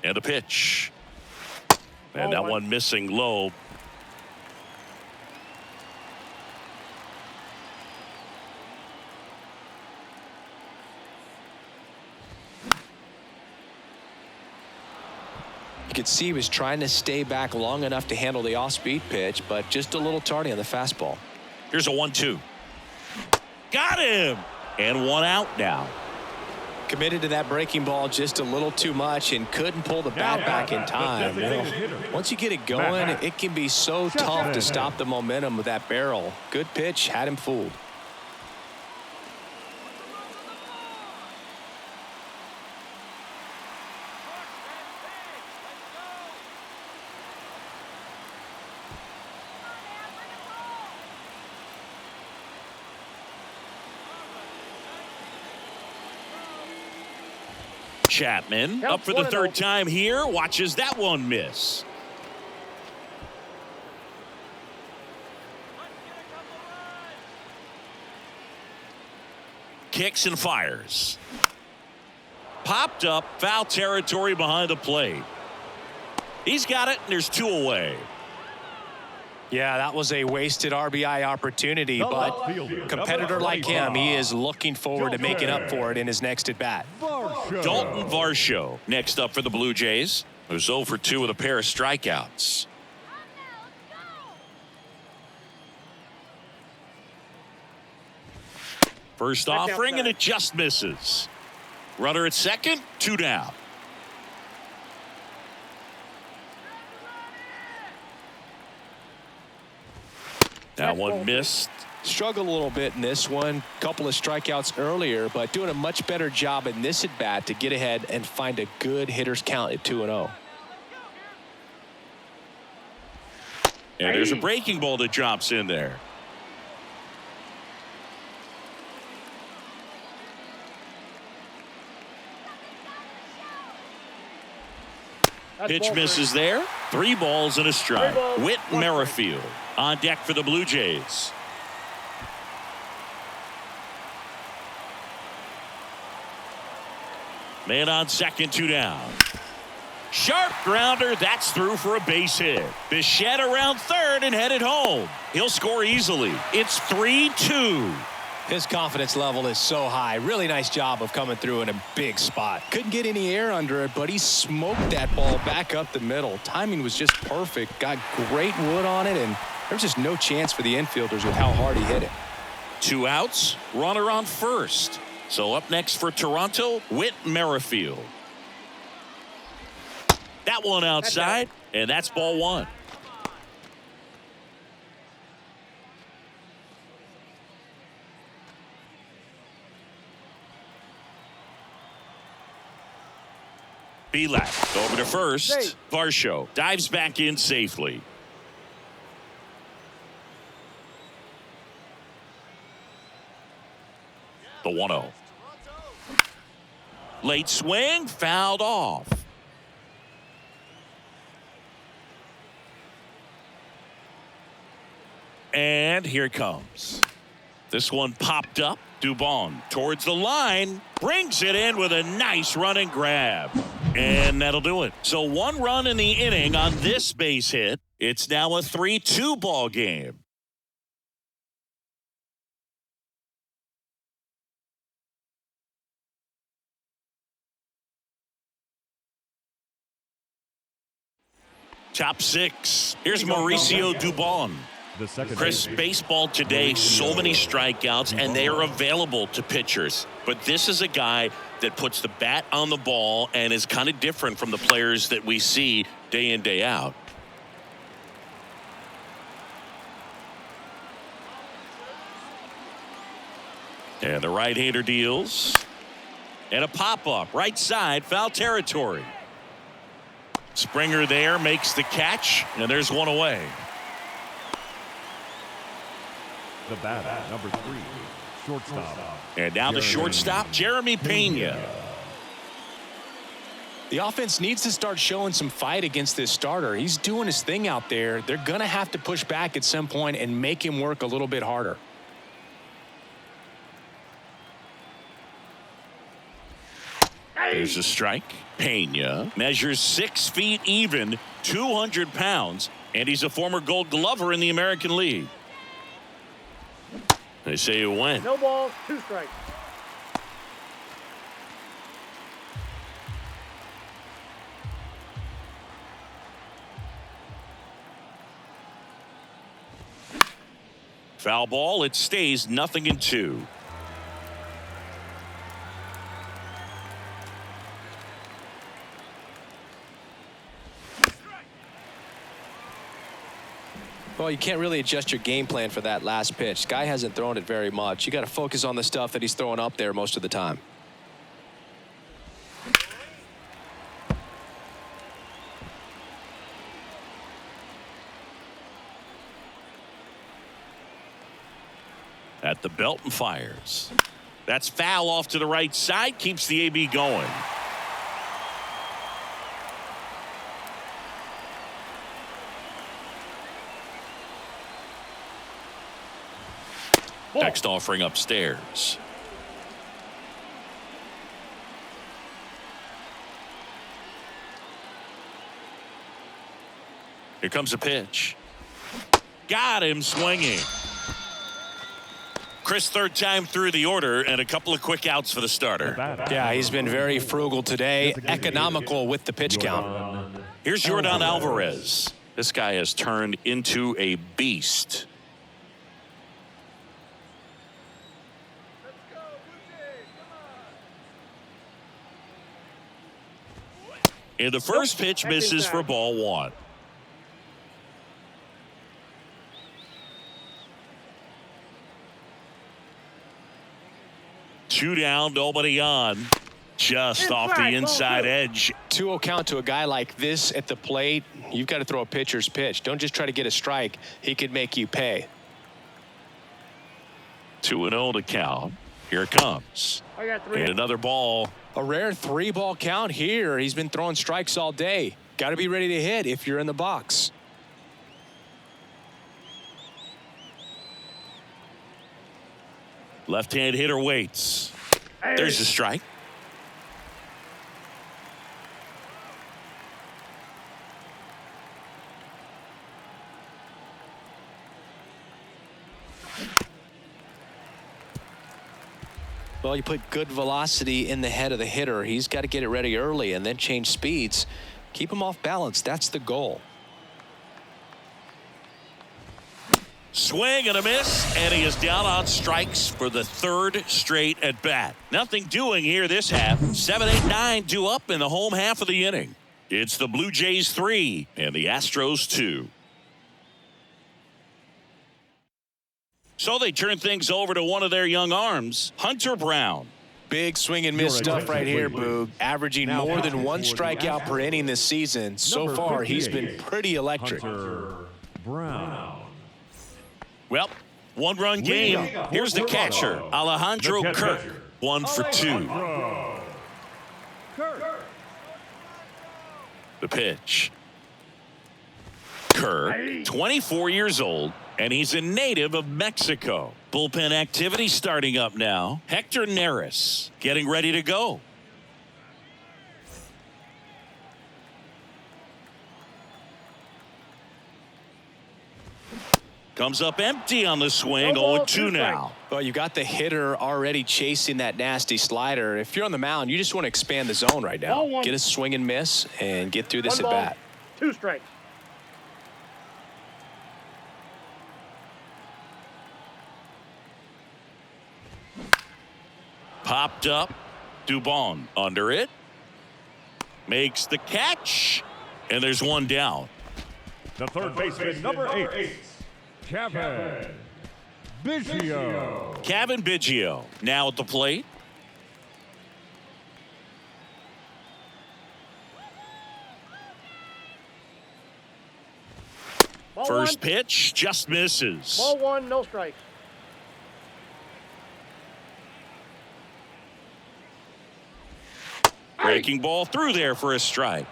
And a pitch. And that one missing low. You could see he was trying to stay back long enough to handle the off-speed pitch, but just a little tardy on the fastball. Here's a 1-2. Got him. And one out now. Committed to that breaking ball just a little too much and couldn't pull the bat back in time. Once you get it going, it can be so tough to stop the momentum with that barrel. Good pitch, had him fooled. Chapman up for the third time here. Watches that one miss. Kicks and fires. Popped up, foul territory behind the plate. He's got it, and there's 2 away. Yeah, that was a wasted RBI opportunity, but competitor like him, he is looking forward to making up for it in his next at-bat. Dalton Varsho next up for the Blue Jays, who's 0 for 2 with a pair of strikeouts. First offering, and it just misses. Runner at second, 2 down. That one missed. Struggled a little bit in this one. Couple of strikeouts earlier, but doing a much better job in this at-bat to get ahead and find a good hitter's count at 2-0. And there's a breaking ball that drops in there. Pitch misses there. 3 balls and a strike. Whit Merrifield on deck for the Blue Jays. Man on second, 2 down. Sharp grounder, that's through for a base hit. Bichette around third and headed home. He'll score easily. It's 3-2. His confidence level is so high. Really nice job of coming through in a big spot. Couldn't get any air under it, but he smoked that ball back up the middle. Timing was just perfect. Got great wood on it, and there's just no chance for the infielders with how hard he hit it. 2 outs, runner on first. So up next for Toronto, Whit Merrifield. That one outside, and that's ball 1. Belak over to first. Varsho dives back in safely. The 1-0. Late swing, fouled off. And here it comes. This one popped up. Dubon towards the line, brings it in with a nice running grab. And that'll do it. So 1 run in the inning on this base hit. It's now a 3-2 ball game. Top 6. Here's Mauricio Dubon. The second Chris, baseman. baseball today, so many strikeouts, and they are available to pitchers. But this is a guy that puts the bat on the ball and is kind of different from the players that we see day in, day out. And the right-hander deals. And a pop-up, right side, foul territory. Springer there makes the catch, and there's one away. The batter, number 3, shortstop. And now the shortstop, Jeremy Pena. The offense needs to start showing some fight against this starter. He's doing his thing out there. They're going to have to push back at some point and make him work a little bit harder. There's a strike. Pena measures 6 feet even, 200 pounds, and he's a former Gold Glover in the American League. They say it went. No balls, 2 strikes. Foul ball. It stays 0-2. Well, you can't really adjust your game plan for that last pitch. Guy hasn't thrown it very much. You got to focus on the stuff that he's throwing up there most of the time. At the belt and fires. That's foul off to the right side. Keeps the AB going. Next offering upstairs. Here comes a pitch. Got him swinging. Chris, third time through the order and a couple of quick outs for the starter. Yeah, he's been very frugal today, economical with the pitch count. Here's Yordan Alvarez. This guy has turned into a beast. And the first pitch misses for ball 1. Two down, nobody on. Just off the inside edge. 2-0 count to a guy like this at the plate. You've got to throw a pitcher's pitch. Don't just try to get a strike. He could make you pay. 2-0 to count. Here it comes. I got 3. And another ball. A rare 3-ball count here. He's been throwing strikes all day. Got to be ready to hit if you're in the box. Left-hand hitter waits. There's a strike. Well, you put good velocity in the head of the hitter. He's got to get it ready early and then change speeds. Keep him off balance. That's the goal. Swing and a miss, and he is down on strikes for the 3rd straight at bat. Nothing doing here this half. 7, 8, 9 due up in the home half of the inning. It's the Blue Jays 3 and the Astros 2. So they turn things over to one of their young arms, Hunter Brown. Big swing and miss stuff right here, Boog. Averaging more than 1 strikeout per inning this season. So far, he's been pretty electric. Hunter Brown. Well, 1-run game. Here's the catcher, Alejandro Kirk. 1 for 2. The pitch. Kirk, 24 years old, and he's a native of Mexico. Bullpen activity starting up now. Hector Neris getting ready to go. Comes up empty on the swing. 0-2 now. Well, you got the hitter already chasing that nasty slider. If you're on the mound, you just want to expand the zone right now. Get a swing and miss and get through this at bat. 2 strikes. Popped up. Dubon under it. Makes the catch. And there's one down. The third baseman, number 8, Kevin Biggio. Kevin Biggio now at the plate. Ball First one. pitch just misses. Ball one, no strikes. Breaking ball through there for a strike.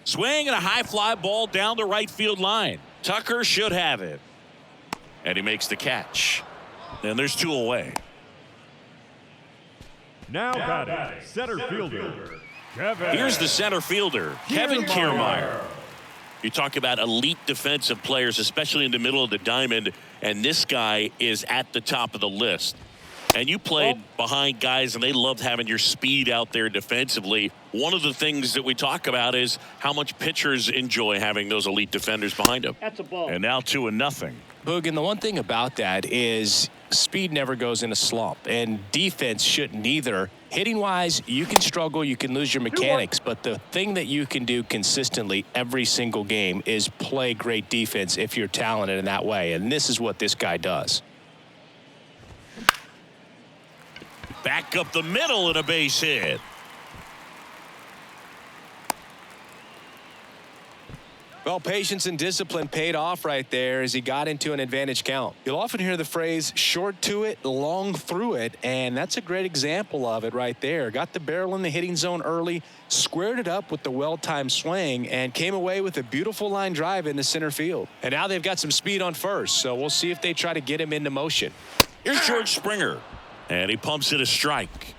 Swing and a high fly ball down the right field line. Tucker should have it. And he makes the catch. And there's 2 away. Now batting, center fielder, Kevin. Here's the center fielder, Kevin Kiermaier. You talk about elite defensive players, especially in the middle of the diamond, and this guy is at the top of the list. And you played behind guys, and they loved having your speed out there defensively. One of the things that we talk about is how much pitchers enjoy having those elite defenders behind them. That's a ball. And now 2-0. Boog, and the one thing about that is speed never goes in a slump, and defense shouldn't either. Hitting-wise, you can struggle, you can lose your mechanics, but the thing that you can do consistently every single game is play great defense if you're talented in that way, and this is what this guy does. Back up the middle and a base hit. Well, patience and discipline paid off right there as he got into an advantage count. You'll often hear the phrase short to it, long through it, and that's a great example of it right there. Got the barrel in the hitting zone early, squared it up with the well-timed swing, and came away with a beautiful line drive into center field. And now they've got some speed on first, so we'll see if they try to get him into motion. Here's George Springer, and he pumps it a strike.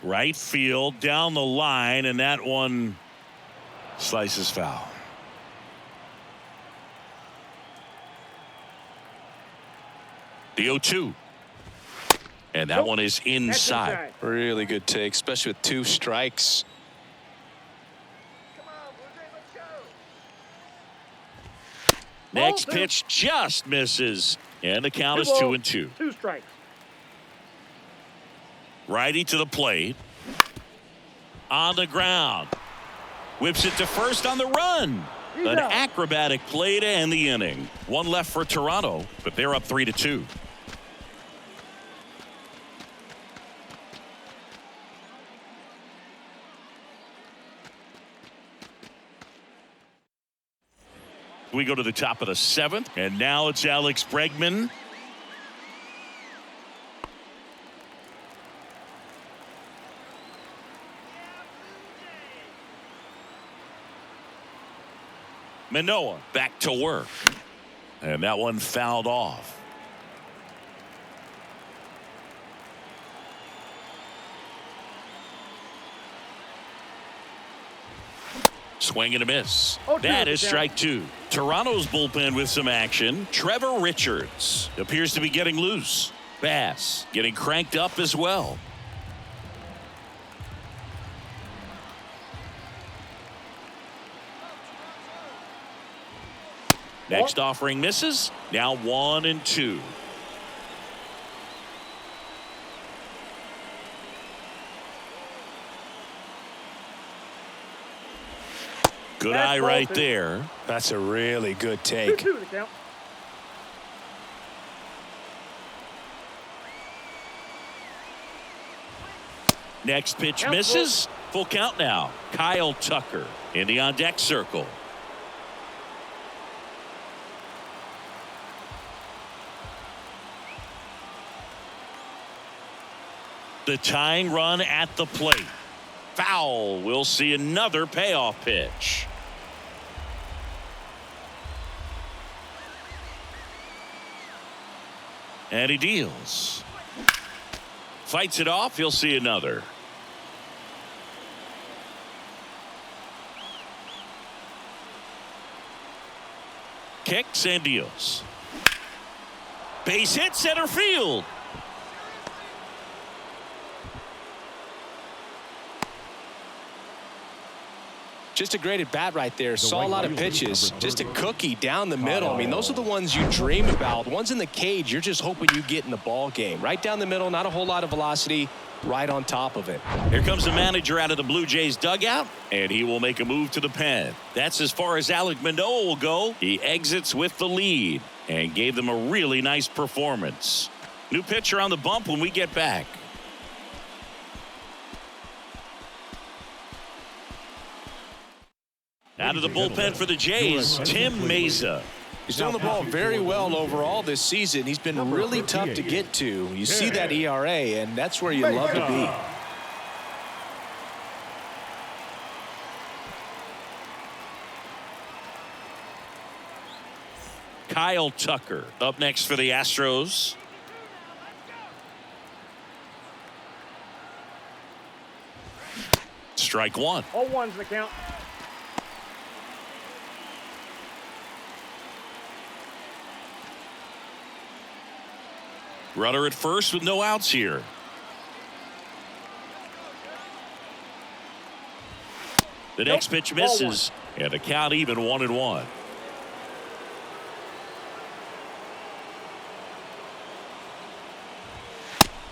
Right field down the line, and that one slices foul. The 0-2. And that one is inside. Really good take, especially with 2 strikes. Come on, Blue Jay, let's go. Next Ball two. pitch just misses. And the count is 2-2. 2 strikes. Righty to the plate. On the ground. Whips it to first on the run. An acrobatic play to end the inning. 1 left for Toronto, but they're up 3-2. We go to the top of the 7th, and now it's Alex Bregman. Manoah back to work, and that one fouled off. Swing and a miss. That is strike 2. Toronto's bullpen with some action. Trevor Richards appears to be getting loose. Bass getting cranked up as well. Next offering misses. Now 1-2. Good eye right there. That's a really good take. 2-2 the count. Next pitch misses. Full count now. Kyle Tucker in the on-deck circle. The tying run at the plate. Foul. We'll see another payoff pitch. And he deals. Fights it off. He'll see another. Kicks and deals. Base hit center field. Just a great at bat right there. Saw a lot of pitches. Just a cookie down the middle. I mean, those are the ones you dream about. Ones in the cage, you're just hoping you get in the ball game. Right down the middle, not a whole lot of velocity. Right on top of it. Here comes the manager out of the Blue Jays dugout, and he will make a move to the pen. That's as far as Alek Manoah will go. He exits with the lead and gave them a really nice performance. New pitcher on the bump when we get back. Out of the bullpen for the Jays, Tim Meza. He's doing the ball very well overall this season. He's been really tough to get to. You see that ERA, and that's where you love to be. Kyle Tucker up next for the Astros. Strike one. 0-1's the count. Runner at first with no outs here. The next pitch misses, and the count even 1-1.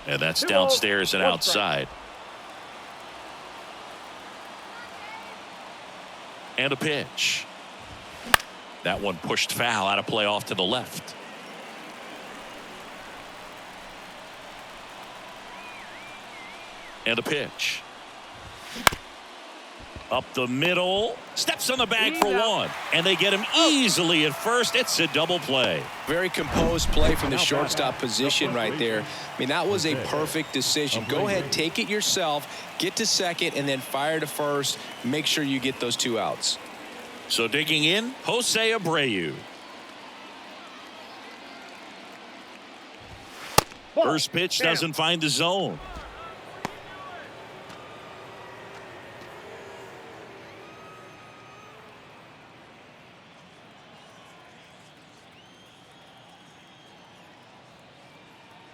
And that's downstairs and outside. And a pitch. That one pushed foul out of play off to the left. And a pitch. Up the middle. Steps on the bag for one. And they get him easily at first. It's a double play. Very composed play from the shortstop position right there. I mean, that was a perfect decision. Go ahead, take it yourself, get to second, and then fire to first. Make sure you get those 2 outs. So digging in, Jose Abreu. First pitch doesn't find the zone.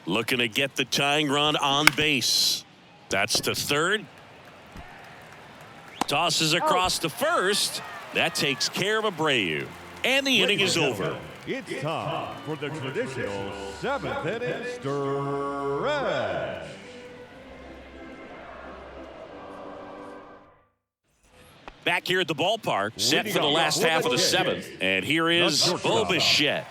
Looking to get the tying run on base. That's to third. Tosses across to first. That takes care of Abreu. And the inning is over. It's time for the traditional 7th inning stretch. Back here at the ballpark, set for the last half of the 7th. And here is Bo Bichette.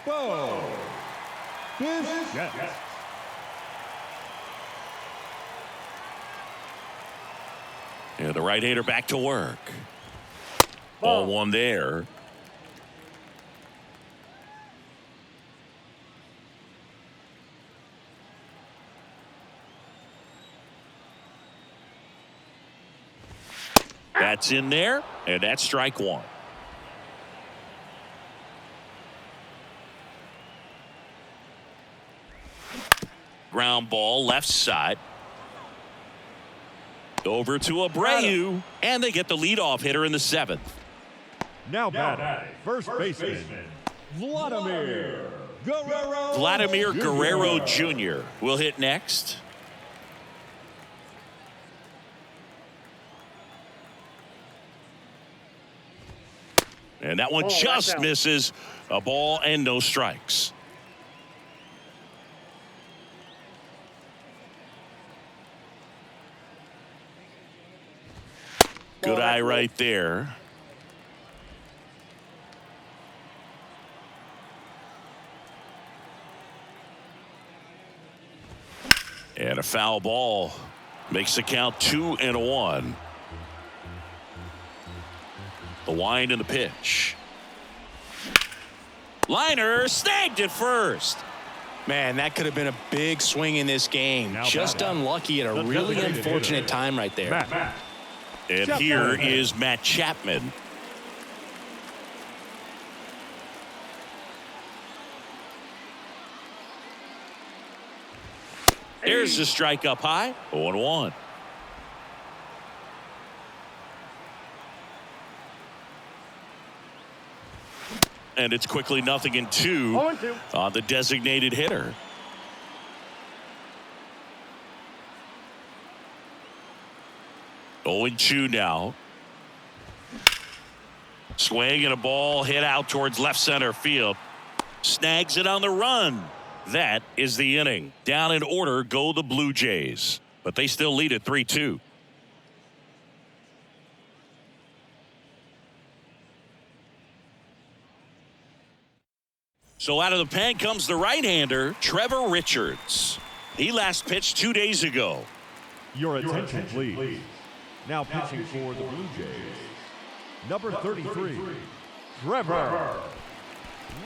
And the right-hander back to work. Ball one there. That's in there, and that's strike one. Ground ball left side. Over to Abreu, and they get the leadoff hitter in the 7th. Now batting, first baseman, Vladimir Guerrero. Vladimir Guerrero Jr. will hit next. And that one just misses. A ball and no strikes. Good eye right there. And a foul ball makes the count 2-1. The wind and the pitch. Liner snagged at first. Man, that could have been a big swing in this game. Just unlucky at a really unfortunate time right there. And here is Matt Chapman. There's the strike up high. 0-1. and it's quickly 0-2 0-2. on the designated hitter. Oh, 0-2 now. Swing and a ball hit out towards left center field. Snags it on the run. That is the inning. Down in order go the Blue Jays, but they still lead at 3-2. So out of the pen comes the right-hander, Trevor Richards. He last pitched 2 days ago. Your attention, please. Now pitching for the Blue Jays, number 33, Trevor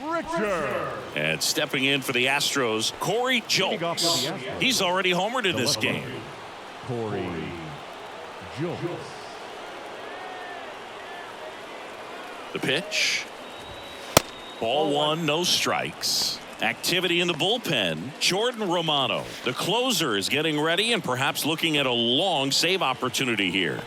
Richards. And stepping in for the Astros, Corey Julks. He's already homered in this game. Corey Julks. The pitch. Ball one, no strikes. Activity in the bullpen. Jordan Romano, the closer, is getting ready and perhaps looking at a long save opportunity here.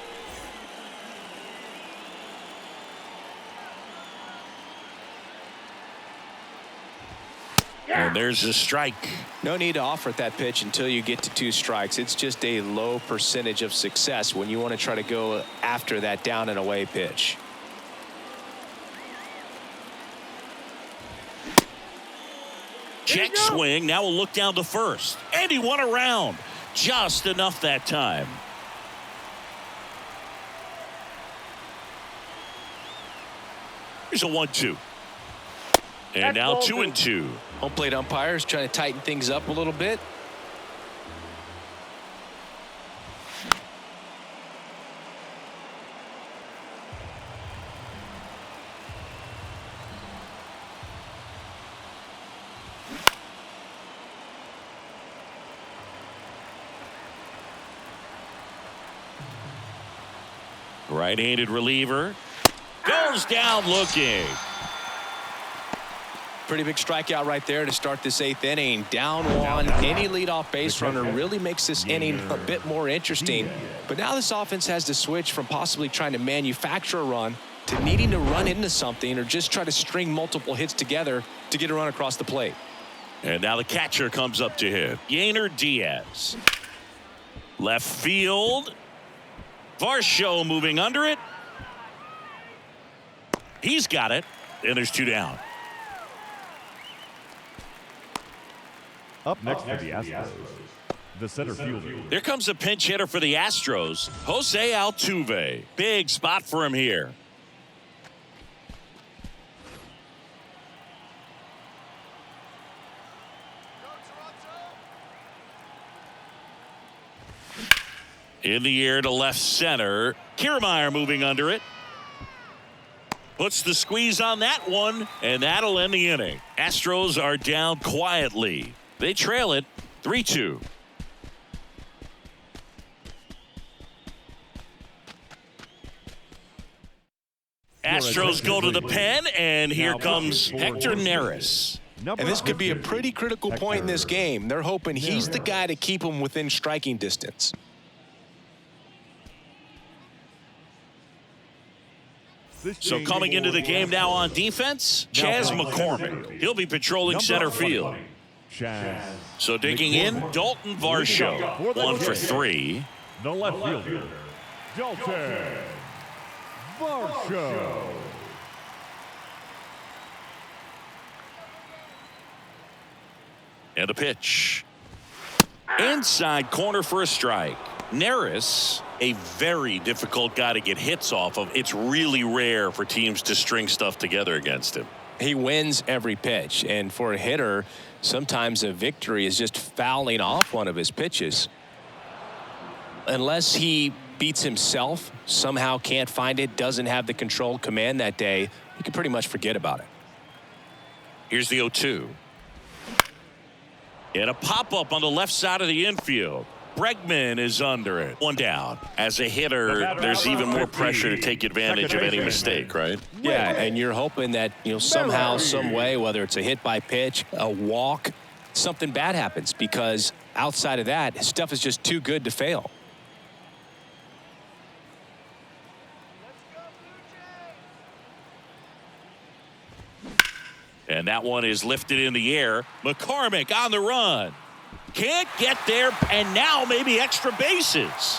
And there's a strike. No need to offer that pitch until you get to 2 strikes. It's just a low percentage of success when you want to try to go after that down and away pitch. Check swing. Now we'll look down to first. And he won around. Just enough that time. Here's a 1-2. And now 2-2. Home plate umpires trying to tighten things up a little bit. Right-handed reliever goes down looking. Pretty big strikeout right there to start this 8th inning. Down 1. Any leadoff base runner really makes this inning a bit more interesting. But now this offense has to switch from possibly trying to manufacture a run to needing to run into something or just try to string multiple hits together to get a run across the plate. And now the catcher comes up to him. Yainer Diaz. Left field. Varsho moving under it. He's got it. And there's 2 down. Up next for the Astros, the center fielder. There comes a pinch hitter for the Astros, Jose Altuve. Big spot for him here. In the air to left center. Kiermaier moving under it. Puts the squeeze on that one, and that'll end the inning. Astros are down quietly. They trail it 3-2. Astros go to the pen, and here comes Hector Neris. And this could be a pretty critical point in this game. They're hoping he's the guy to keep them within striking distance. So coming into the game now on defense, Chas McCormick. He'll be patrolling center field. So digging in, Dalton Varsho. 1 for 3. The left fielder, Dalton Varsho. And the pitch. Inside corner for a strike. Neris, a very difficult guy to get hits off of. It's really rare for teams to string stuff together against him. He wins every pitch, and for a hitter, sometimes a victory is just fouling off one of his pitches. Unless he beats himself, somehow can't find it, doesn't have the control command that day, you can pretty much forget about it. Here's the 0-2. And a pop-up on the left side of the infield. Bregman is under it. 1 down. As a hitter, there's even more pressure to take advantage of any mistake, right? Yeah, and you're hoping that, somehow, some way, whether it's a hit by pitch, a walk, something bad happens, because outside of that, his stuff is just too good to fail. And that one is lifted in the air. McCormick on the run. Can't get there, and now maybe extra bases.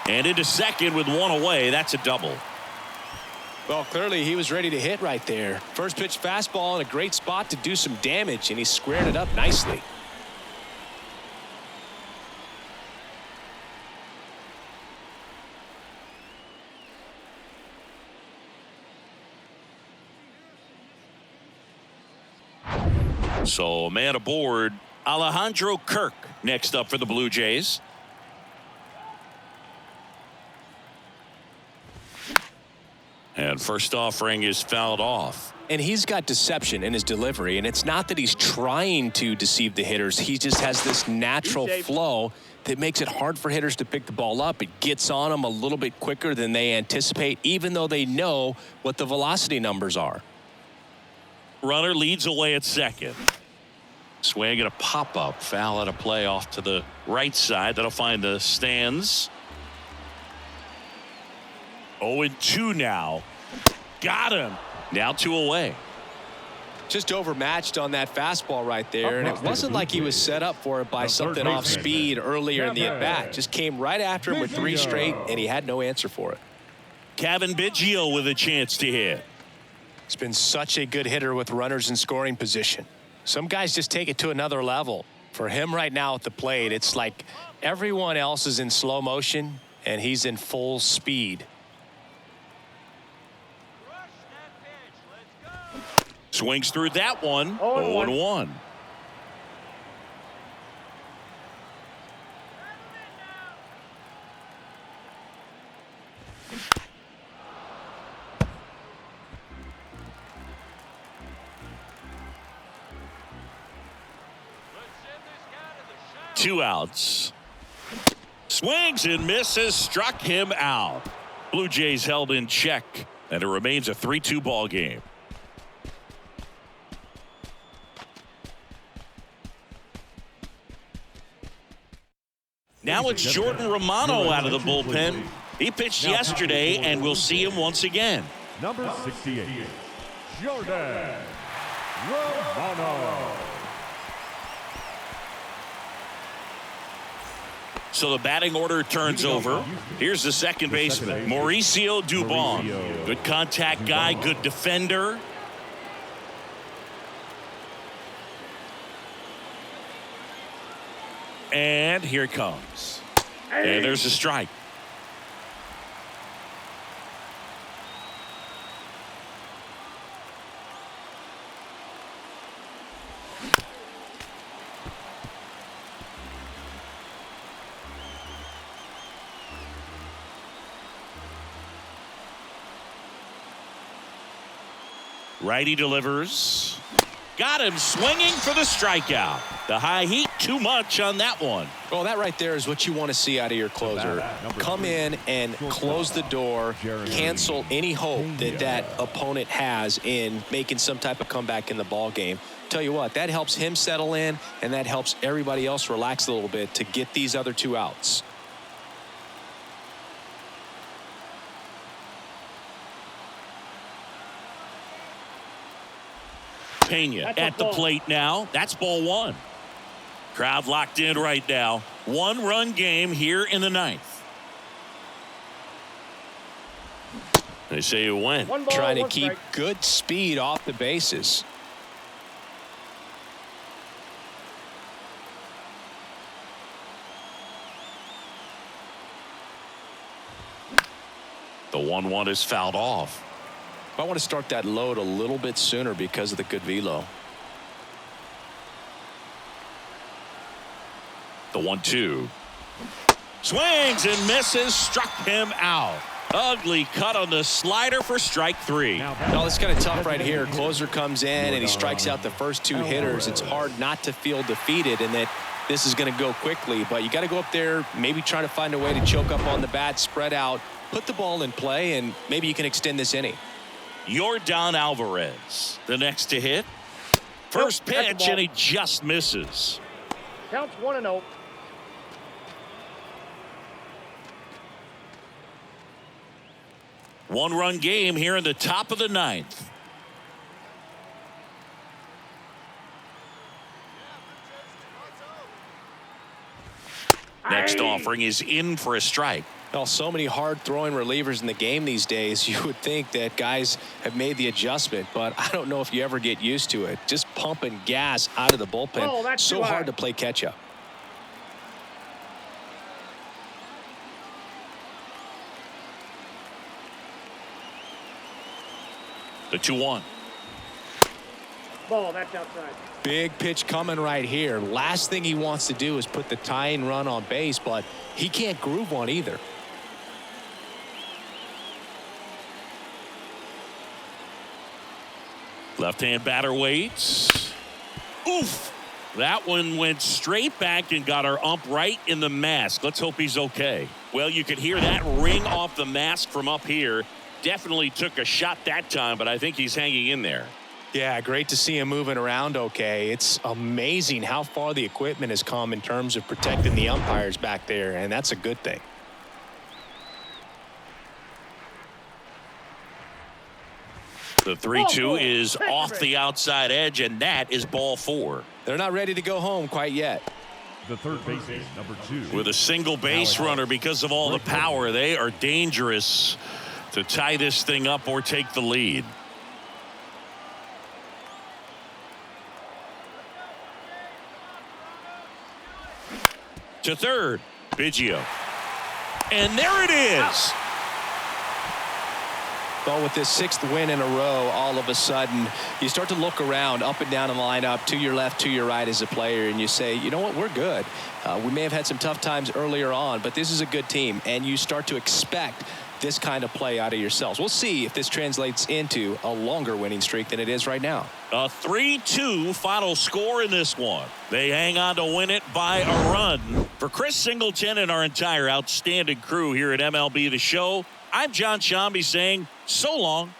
And into second with one away. That's a double. Well, clearly he was ready to hit right there. First pitch fastball in a great spot to do some damage, and he squared it up nicely. So, man aboard, Alejandro Kirk next up for the Blue Jays. And first offering is fouled off. And he's got deception in his delivery, and it's not that he's trying to deceive the hitters. He just has this natural flow that makes it hard for hitters to pick the ball up. It gets on them a little bit quicker than they anticipate, even though they know what the velocity numbers are. Runner leads away at second. Swing and a pop-up. Foul out of play off to the right side. That'll find the stands. 0-2 now. Got him. Now 2 away. Just overmatched on that fastball right there, and it wasn't like he was set up for it by something off speed earlier in the at-bat. Just came right after him with 3 straight, and he had no answer for it. Kevin Biggio with a chance to hit. He's been such a good hitter with runners in scoring position. Some guys just take it to another level. For him right now at the plate, it's like everyone else is in slow motion, and he's in full speed. Swings through that one. 0-1. Two outs. Swings and misses. Struck him out. Blue Jays held in check, and it remains a 3-2 ball game. Now it's Jordan Romano out of the bullpen. He pitched yesterday, and we'll see him once again. Number 68, Jordan Romano. So the batting order turns over. Here's the second baseman, Mauricio Dubon. Good contact guy, good defender. And here it comes. And there's a strike. Righty delivers. Got him swinging for the strikeout. The high heat, too much on that one. Well, that right there is what you want to see out of your closer. Come in and close the door, cancel any hope that that opponent has in making some type of comeback in the ball game. Tell you what, that helps him settle in, and that helps everybody else relax a little bit to get these other 2 outs. Pena at the plate now. That's ball 1. Crowd locked in right now. 1-run game here in the 9th. They say it went. Trying to keep good speed off the bases. The 1-1 is fouled off. I want to start that load a little bit sooner because of the good velo. The 1-2. Swings and misses. Struck him out. Ugly cut on the slider for strike 3. No, it's kind of tough right here. Closer comes in and he strikes out the first 2 hitters. It's hard not to feel defeated and that this is going to go quickly. But you got to go up there, maybe try to find a way to choke up on the bat, spread out, put the ball in play, and maybe you can extend this inning. Yordan Alvarez, the next to hit. First pitch, and he just misses. Counts 1-0. One-run game here in the top of the 9th. next offering is in for a strike. Well, so many hard-throwing relievers in the game these days, you would think that guys have made the adjustment, but I don't know if you ever get used to it. Just pumping gas out of the bullpen. Oh, that's so too high. hard to play catch-up. The 2-1. Ball, that's outside. Big pitch coming right here. Last thing he wants to do is put the tying run on base, but he can't groove one either. Left-hand batter waits. Oof. That one went straight back and got our ump right in the mask. Let's hope he's okay. Well, you could hear that ring off the mask from up here. Definitely took a shot that time, but I think he's hanging in there. Yeah, great to see him moving around okay. It's amazing how far the equipment has come in terms of protecting the umpires back there, and that's a good thing. The 3-2 is off the outside edge, and that is ball 4. They're not ready to go home quite yet. The third baseman, number 2. With a single base runner because of all the power, they are dangerous to tie this thing up or take the lead. To third, Biggio. And there it is. Well, with this 6th win in a row, all of a sudden, you start to look around up and down the lineup, to your left, to your right as a player, and you say, you know what, we're good. We may have had some tough times earlier on, but this is a good team, and you start to expect this kind of play out of yourselves. We'll see if this translates into a longer winning streak than it is right now. A 3-2 final score in this one. They hang on to win it by a run. For Chris Singleton and our entire outstanding crew here at MLB The Show, I'm John Shambi saying so long.